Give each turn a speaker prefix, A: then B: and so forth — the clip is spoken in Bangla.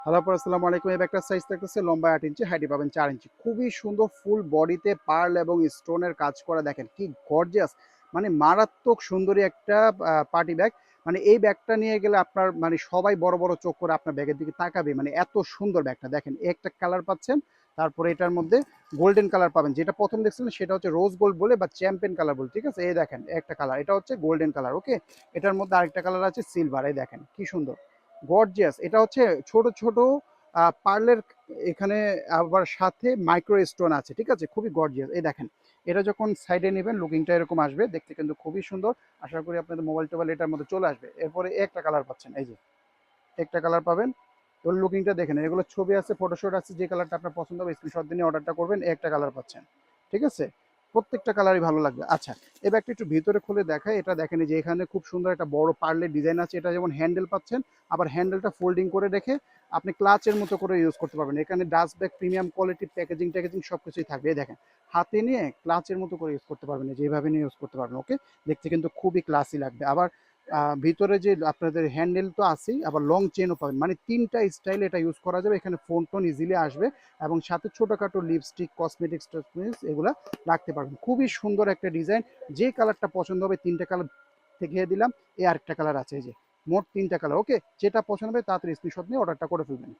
A: হ্যালো আপু, আসসালামু আলাইকুম। এই ব্যাগটার সাইজ থাকতেছে লম্বা 8 ইঞ্চি, হাইটে পাবেন 4 ইঞ্চি। খুবই সুন্দর, ফুল বডিতে পার্ল এবং স্টোনের কাজ করা, দেখেন কি গর্জিয়াস, মানে মারাত্মক সুন্দরী একটা পার্টি ব্যাগ। মানে এই ব্যাগটা নিয়ে গেলে আপনার মানে সবাই বড় বড় চোখ করে আপনার ব্যাগের দিকে তাকাবে, মানে এত সুন্দর ব্যাগটা। দেখেন একটা কালার পাচ্ছেন, তারপরে এটার মধ্যে গোল্ডেন কালার পাবেন। যেটা প্রথম দেখছিলেন সেটা হচ্ছে রোজ গোল্ড বলে বা চ্যাম্পিয়ন কালার বলে, ঠিক আছে? এই দেখেন একটা কালার, এটা হচ্ছে গোল্ডেন কালার। ওকে, এটার মধ্যে আরেকটা কালার আছে সিলভার। এই দেখেন কি সুন্দর, গর্জিয়াস। এটা হচ্ছে ছোট ছোট পার্লের এখানে, আবার সাথে মাইক্রো স্টোন আছে, ঠিক আছে? খুবই গর্জিয়াস। এই দেখেন, এটা যখন সাইডে নেবেন লুকিংটা এরকম আসবে, দেখতে কিন্তু খুবই সুন্দর। আশা করি আপনাদের মোবাইল টোবাইল এটার মধ্যে চলে আসবে। এরপরে একটা কালার পাচ্ছেন, এই যে একটা কালার পাবেন। ওর লুকিংটা দেখেন, এগুলো ছবি আছে, ফটোশট আছে, যে কালারটা আপনার পছন্দ হবে স্ক্রিনশট দিয়ে অর্ডারটা করবেন। একটা কালার পাচ্ছেন, ঠিক আছে? প্রত্যেকটা কালারই ভালো লাগবে। আচ্ছা, এই ব্যাগটা একটু ভিতরে খুলে দেখায়। এটা দেখেন এই যে এখানে খুব সুন্দর একটা বড় পার্লের ডিজাইন আছে। এটা যেমন হ্যান্ডেল পাচ্ছেন, আবার হ্যান্ডেলটা ফোল্ডিং করে রেখে আপনি ক্লাচের মতো করে ইউজ করতে পারবেন। এখানে dust bag premium quality packaging ট্যাকেজিং সব কিছুই থাকবে। এই দেখেন, হাতে নিয়ে ক্লাচের মতো করে ইউজ করতে পারবেন, যেভাবে নিয়ে ইউজ করতে পারবেন। ওকে, দেখতে কিন্তু খুবই ক্লাসি লাগবে। আবার ভিতরে যে আপনাদের হ্যান্ডেল তো আছেই, আবার লং চেনও পাবেন, মানে তিনটা স্টাইলে এটা ইউজ করা যাবে। এখানে ফোন টোন ইজিলি আসবে, এবং সাথে ছোটোখাটো লিপস্টিক, কসমেটিক্স টসমেটিক্স এগুলা রাখতে পারবেন। খুবই সুন্দর একটা ডিজাইন। যে কালারটা পছন্দ হবে, তিনটা কালার দেখিয়ে দিলাম। এই আরেকটা কালার আছে, এই যে মোট তিনটা কালার। ওকে, যেটা পছন্দ হবে তাড়াতাড়ি স্ক্রিনশট নিয়ে অর্ডারটা করে ফেলবেন।